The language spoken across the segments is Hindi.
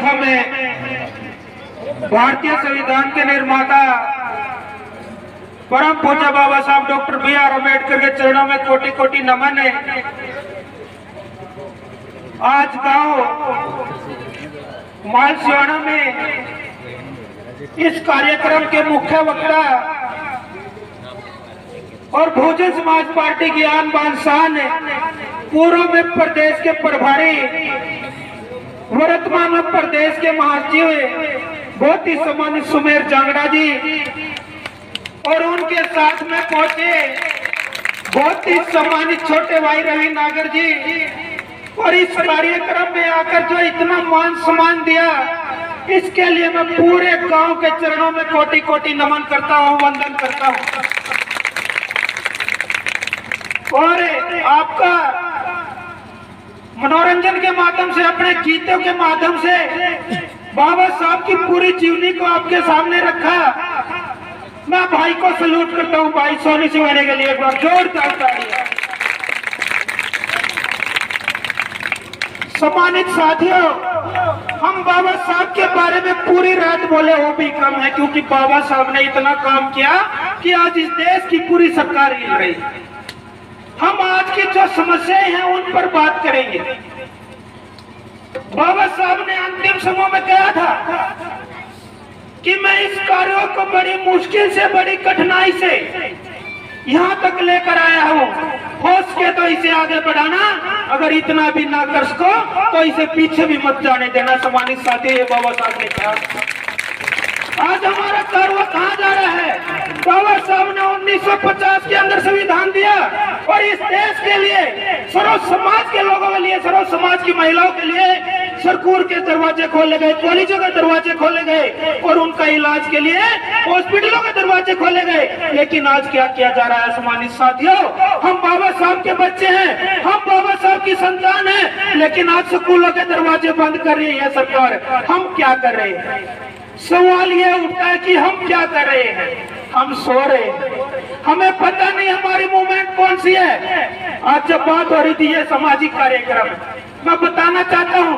प्रथम भारतीय संविधान के निर्माता परम पूज्य बाबा साहब डॉक्टर B.R. अम्बेडकर के चरणों में कोटि कोटि नमन है। आज गांव मालसियाना में इस कार्यक्रम के मुख्य वक्ता और बहुजन समाज पार्टी की आन बान शान पूर्व में प्रदेश के प्रभारी, वर्तमान में प्रदेश के महासचिव बहुत ही सम्मानित सुमेर जांगड़ा जी और उनके साथ में पहुंचे बहुत ही सम्मानित छोटे भाई रवि नागर जी, और इस कार्यक्रम में आकर जो इतना मान सम्मान दिया, इसके लिए मैं पूरे गांव के चरणों में कोटि कोटि नमन करता हूं, वंदन करता हूं। और आपका मनोरंजन के माध्यम से, अपने गीतों के माध्यम से बाबा साहब की पूरी जीवनी को आपके सामने रखा। मैं भाई को सैल्यूट करता हूं, भाई सोनी सिवाने के लिए एक बार जोरदार तालियां। सम्मानित साथियों, हम बाबा साहब के बारे में पूरी रात बोले वो भी कम है, क्योंकि बाबा साहब ने इतना काम किया कि आज इस देश की पूरी सरकार हिल रही। हम आज की जो समस्याएं हैं उन पर बात करेंगे। बाबा साहब ने अंतिम समय में कहा था कि मैं इस कार्यों को बड़ी मुश्किल से, बड़ी कठिनाई से यहाँ तक लेकर आया हूँ, हो सके तो इसे आगे बढ़ाना, अगर इतना भी ना कर सको तो इसे पीछे भी मत जाने देना। सम्मानित साथी, ये बाबा साहब ने कहा। आज हमारा कार्य कहाँ जा रहा है? बाबा साहब ने 1950 के अंदर संविधान दिया और इस देश के लिए, सर्व समाज के लोगों के लिए, सर्व समाज की महिलाओं के लिए सरकूर के दरवाजे खोले गए, कॉलेजों के दरवाजे खोले गए और उनका इलाज के लिए हॉस्पिटलों के दरवाजे खोले गए। लेकिन आज क्या किया जा रहा है? सम्मानित साथियों, हम बाबा साहब के बच्चे हैं, हम बाबा साहब की संतान हैं, लेकिन आज स्कूलों के दरवाजे बंद कर रही है सरकार। हम क्या कर रहे हैं? सवाल ये उठता है कि हम क्या कर रहे हैं? हम सो रहे हैं, हमें पता नहीं हमारी मूवमेंट कौन सी है। आज जब बात हो रही थी ये सामाजिक कार्यक्रम, मैं बताना चाहता हूं,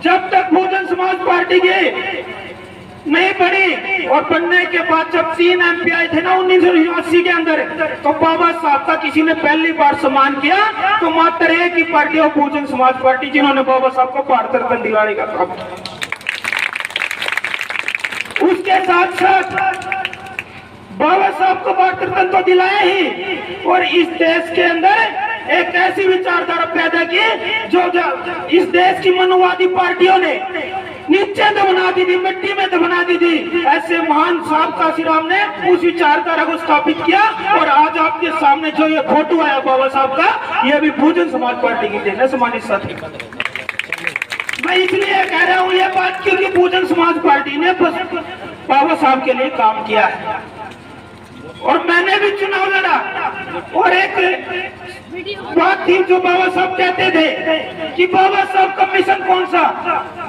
जब तक बहुजन समाज पार्टी की नहीं बनी और बनने के बाद जब 3 MP आए थे ना 1980 के अंदर, तो बाबा साहब का किसी ने पहली बार सम्मान किया तो मात्र एक ही पार्टी और बहुजन समाज पार्टी, जिन्होंने बाबा साहब को भारत रत्न दिलाने का काम किया। उसके साथ साथ बाबा साहब को भारत रत्न तो दिलाया ही, और इस देश के अंदर एक ऐसी विचारधारा पैदा की जो इस देश की मनुवादी पार्टियों ने नीचे दबना दी थी, मिट्टी में दबना दी थी। ऐसे महान साहब काशीराम ने उस विचारधारा को स्थापित किया, और आज आपके सामने जो ये फोटो आया बाबा साहब का, ये भी बहुजन समाज पार्टी की देन है। सम्मानित साथी, मैं इसलिए कह रहा हूँ ये बात क्योंकि बहुजन समाज पार्टी ने बाबा साहब के लिए काम किया है, और मैंने भी चुनाव लड़ा। और एक बात थी जो बाबा साहब कहते थे कि बाबा साहब का मिशन कौन सा,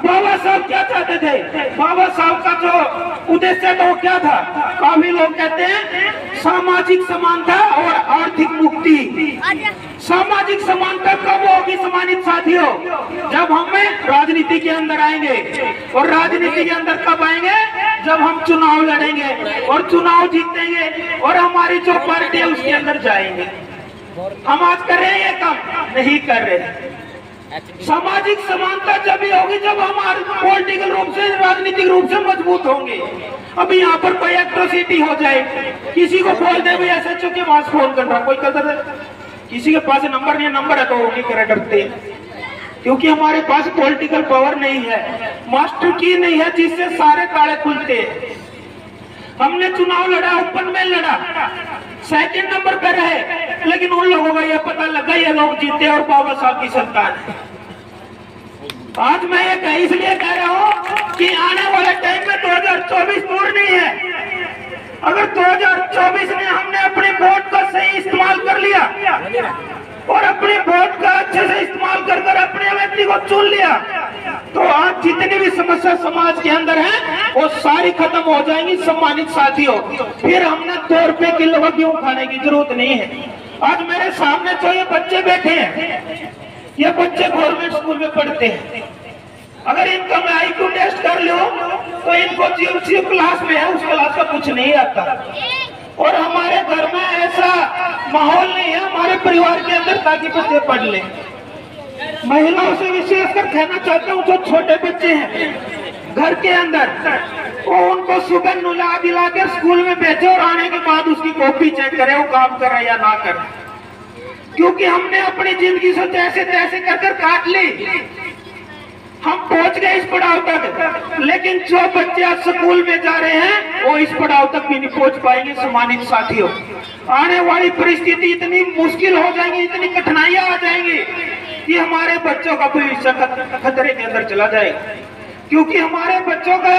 बाबा साहब क्या चाहते थे, बाबा साहब का जो उद्देश्य था वो क्या था? काफी लोग कहते हैं सामाजिक समानता और आर्थिक मुक्ति। सामाजिक समानता कब होगी सम्मानित साथियों? जब हम राजनीति के अंदर आएंगे, और राजनीति के अंदर कब आएंगे? जब हम चुनाव लड़ेंगे और चुनाव जीतेंगे और हमारी जो पार्टी है उसके अंदर जाएंगे। हम आज कर रहे हैं ये काम? नहीं कर रहे। सामाजिक समानता जब भी होगी जब हम पॉलिटिकल रूप से, राजनीतिक रूप से मजबूत होंगे। अभी यहाँ पर कोई एट्रोसिटी हो जाए, किसी को बोल दे भाई ऐसे चुके वहां से फोन कर रहा, कोई कर किसी के पास नंबर नहीं है, नंबर है तो वो नहीं करे, डरते हैं, क्योंकि हमारे पास पॉलिटिकल पावर नहीं है, मास्टर की नहीं है जिससे सारे ताले खुलते हैं। हमने चुनाव लड़ा, ओपन में लड़ा, सेकंड नंबर पर रहे, लेकिन उन लोगों को यह पता लगा ये लोग जीते और बाबा साहब की संतान है। आज मैं ये इसलिए कह रहा हूँ कि आने वाले टाइम में 2024 दूर नहीं है। अगर 2024 में हमने अपने वोट का सही इस्तेमाल कर लिया और अपने वोट का अच्छे से इस्तेमाल कर अपने व्यक्ति को चुन लिया, तो आज जितनी भी समस्या समाज के अंदर है वो सारी खत्म हो जाएंगी। सम्मानित साथियों, फिर हमने 2 रुपए किलो का गेहूं खाने की जरूरत नहीं है। आज मेरे सामने जो ये बच्चे बैठे हैं, ये बच्चे गवर्नमेंट स्कूल में पढ़ते हैं। अगर इनका मैं IQ टेस्ट कोई इनको जिस क्लास में है उस क्लास का कुछ नहीं आता। और हमारे घर में ऐसा माहौल नहीं है हमारे परिवार के अंदर ताकि बच्चे पढ़ लें। महिलाओं से विशेषकर कहना चाहता हूँ, जो छोटे बच्चे हैं घर के अंदर, वो उनको सुबह नुला दिला कर स्कूल में भेजो और आने के बाद उसकी कॉपी चेक करे वो काम करे या ना करे। क्योंकि हमने अपनी जिंदगी से जैसे तैसे कर काट ली, हम पहुंच गए इस पड़ाव तक, लेकिन जो बच्चे आज स्कूल में जा रहे हैं वो इस पड़ाव तक भी नहीं पहुंच पाएंगे। सम्मानित साथियों, आने वाली परिस्थिति इतनी मुश्किल हो जाएगी, इतनी कठिनाइयां आ जाएंगी कि हमारे बच्चों का भविष्य खतरे के अंदर चला जाएगा। क्योंकि हमारे बच्चों का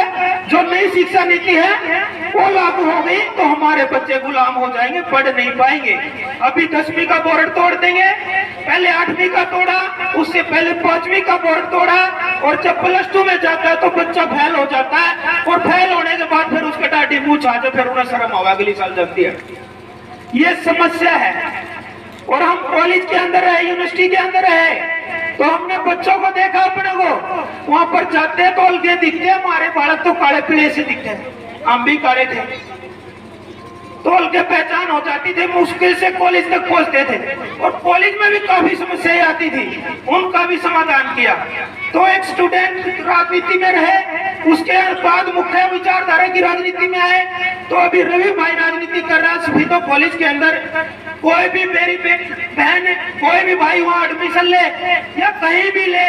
जो नई शिक्षा नीति है वो लागू हो गई तो हमारे बच्चे गुलाम हो जाएंगे, पढ़ नहीं पाएंगे। अभी 10वीं का बोर्ड तोड़ देंगे, पहले 8वीं का तोड़ा, उससे पहले 5वीं का बोर्ड तोड़ा, और जब +2 में जाता है तो बच्चा फेल हो जाता है, और फेल होने के बाद फिर उसका डाटी मुंह छा जाए, फिर उन्हें शर्म होगा अगली साल जल्दी है। ये समस्या है। और हम कॉलेज के अंदर है, यूनिवर्सिटी के अंदर है, तो हमने बच्चों को देखा अपने को, वहां पर जाते तो अलगे दिखते, हमारे बालक तो काले पीले से दिखते, हम भी काले थे, तो अलगे पहचान हो जाती थी, मुश्किल से कॉलेज तक पहुंचते थे। और कॉलेज में भी काफी समस्याएं आती थी, उनका भी समाधान किया। तो एक स्टूडेंट राजनीति में रहे, उसके बाद मुख्य विचारधारा की राजनीति में आए, तो अभी रवि भाई राजनीति कर रहा है सफीदो कॉलेज के अंदर। कोई भी मेरी बहन, कोई भी भाई वहाँ एडमिशन ले या कहीं भी ले,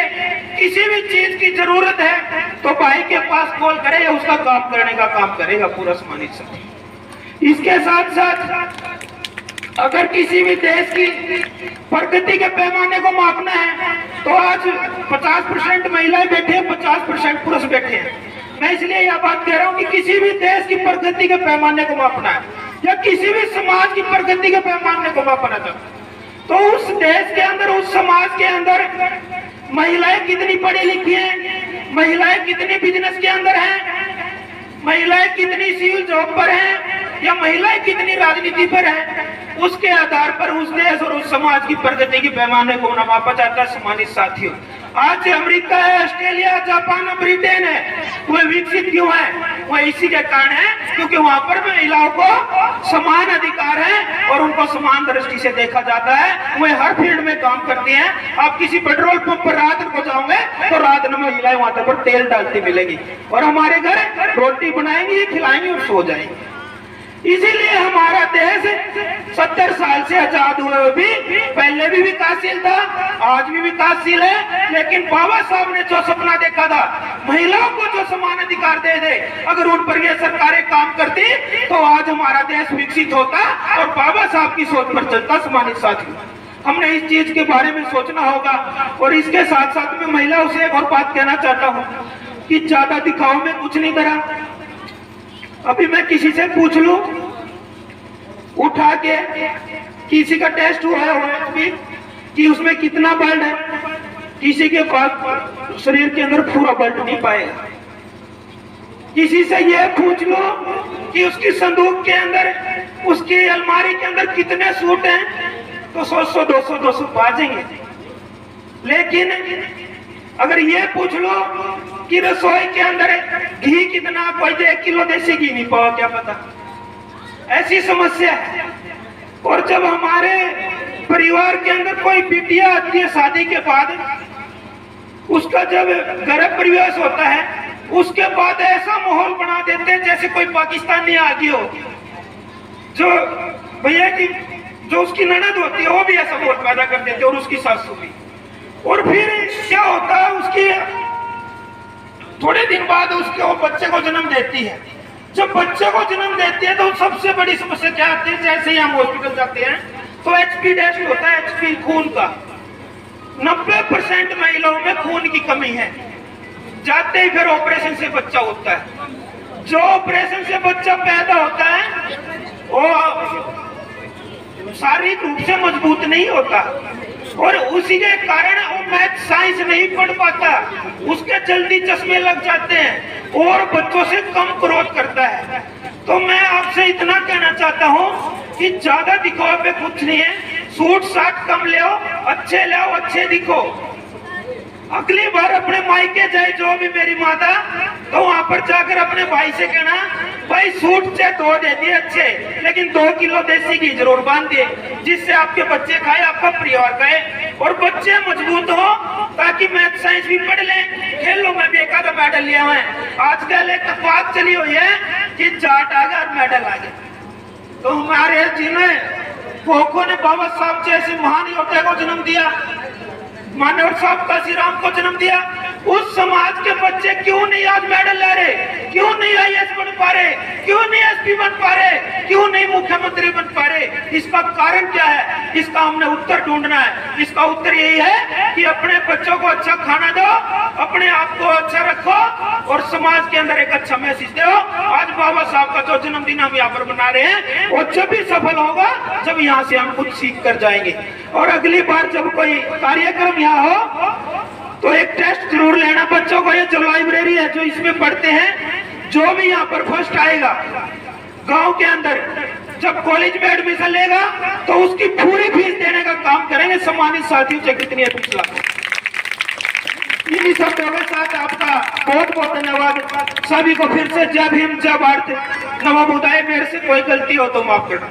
किसी भी चीज की जरूरत है तो भाई के पास कॉल करे या उसका काम करने का काम करेगा पूरा सम्मानित साथी। इसके साथ साथ अगर किसी भी देश की प्रगति के पैमाने को मापना है तो आज 50% महिलाएं बैठे हैं, 50% पुरुष बैठे हैं। मैं इसलिए यह बात कह रहा हूँ कि किसी भी देश की प्रगति के पैमाने को मापना है या किसी भी समाज की प्रगति के पैमाने को मापना चाहता तो उस देश के अंदर, उस समाज के अंदर महिलाएं कितनी पढ़ी लिखी हैं, महिलाएं कितनी बिजनेस के अंदर हैं, महिलाएं कितनी सिविल जॉब पर हैं या महिलाएं कितनी राजनीति पर हैं, उसके आधार पर उस देश और उस समाज की प्रगति के पैमाने को मापा जाता है। सम्मानित साथियों, आज अमेरिका है, ऑस्ट्रेलिया, जापान, ब्रिटेन है, वो विकसित क्यों है? वो इसी के कारण है क्योंकि वहाँ पर महिलाओं को समान अधिकार है और उनको समान दृष्टि से देखा जाता है। वो हर फील्ड में काम करती हैं। आप किसी पेट्रोल पंप पर रात को जाओगे तो रात में महिलाएं वहां पर तेल डालती मिलेगी, और हमारे घर रोटी बनाएंगी, खिलाएंगी और सो जाएंगी। इसीलिए हमारा देश 70 साल से आजाद हुए भी पहले भी विकासशील था, आज भी विकासशील है। लेकिन बाबा साहब ने जो सपना देखा था, महिलाओं को जो समान अधिकार दे दे, अगर उन पर ये सरकारें काम करती तो आज हमारा देश विकसित होता और बाबा साहब की सोच पर चलता। सम्मानित साथियों, हमने इस चीज के बारे में सोचना होगा। और इसके साथ साथ में महिलाओं से एक और बात कहना चाहता हूँ कि ज्यादा दिखाओ में कुछ नहीं करा। अभी मैं किसी से पूछ लूं उठा के, किसी का टेस्ट हुआ है कि उसमें कितना ब्लड है, किसी के पास शरीर के अंदर पूरा ब्लड नहीं पाएगा। किसी से ये पूछ लो कि उसकी संदूक के अंदर, उसकी अलमारी के अंदर कितने सूट हैं, तो 100 200 पा जाएंगे। लेकिन अगर ये पूछ लो कि रसोई के अंदर घी कितना, कोई 1 किलो देसी घी नहीं पाओ, क्या पता। ऐसी समस्या है। और जब हमारे परिवार के अंदर कोई बिटिया आती है शादी के बाद, उसका जब गर्भ प्रवेश होता है, उसके बाद ऐसा माहौल बना देते हैं जैसे कोई पाकिस्तानी आ गई हो। जो भैया की जो उसकी ननद होती है वो भी ऐसा माहौल पैदा कर देते और उसकी सासू भी। और फिर क्या होता है, उसकी थोड़े दिन बाद उसके वो बच्चे को जन्म देती है। जब बच्चे को जन्म देती है तो सबसे बड़ी समस्या क्या आती है, जैसे ही हम हॉस्पिटल जाते हैं तो HP टेस्ट होता है, HP खून का। 90% महिलाओं में खून की कमी है। जाते ही फिर ऑपरेशन से बच्चा होता है। जो ऑपरेशन से बच्चा पैदा होता है वो शारीरिक रूप से मजबूत नहीं होता और उसी के कारण वो मैथ साइंस नहीं पढ़ पाता, उसके जल्दी चश्मे लग जाते हैं और बच्चों से कम ग्रोथ करता है। तो मैं आपसे इतना कहना चाहता हूँ कि ज्यादा दिखाओ पे कुछ नहीं है, सूट साट कम ले आओ, अच्छे ले आओ, अच्छे दिखो। अगली बार अपने मायके जाए जो भी मेरी माता, तो वहां पर जाकर अपने भाई से कहना, भाई सूट से धो देती अच्छे, लेकिन 2 किलो देसी घी जरूर बांध दिए, जिससे आपके बच्चे खाए, आपका परिवार खाए और बच्चे मजबूत हो, ताकि मैथ साइंस भी पढ़ लें, खेलों में भी एक आधा मेडल लिया हुआ है। आजकल एक बात चली हुई है कि जाट आ गया और मेडल आ गया। तो हमारे जिन्हें खो ने बाबा साहब जैसे महान योद्धा को जन्म दिया, मानव साहब काशीराम को जन्म दिया, उस समाज के बच्चे क्यों नहीं आज मेडल ले रहे, क्यों नहीं आईएएस बन पा रहे, क्यों नहीं एसपी बन पा रहे, क्यों नहीं मुख्यमंत्री बन पा रहे? इसका कारण क्या है? इसका हमने उत्तर ढूंढना है। इसका उत्तर यही है कि अपने बच्चों को अच्छा खाना दो, अपने आप को अच्छा रखो और समाज के अंदर एक अच्छा मैसेज दो। आज बाबा साहब का जो जन्मदिन हम यहाँ पर मना रहे हैं, वो जब भी सफल होगा जब यहाँ से हम कुछ सीख कर जाएंगे। और अगली बार जब कोई कार्यक्रम यहाँ हो तो एक टेस्ट जरूर लेना बच्चों को। ये जो लाइब्रेरी है, जो इसमें पढ़ते हैं, जो भी यहाँ पर फर्स्ट आएगा गांव के अंदर, जब कॉलेज में एडमिशन लेगा तो उसकी पूरी फीस देने का काम करेंगे। सम्मानित साथियों से कितनी है पिछला। इन्हीं शब्दों के साथ आपका बहुत बहुत धन्यवाद। सभी को फिर से जय भीम, जय भारत, नमो बुद्धाय। मेरे से कोई गलती हो तो माफ करना।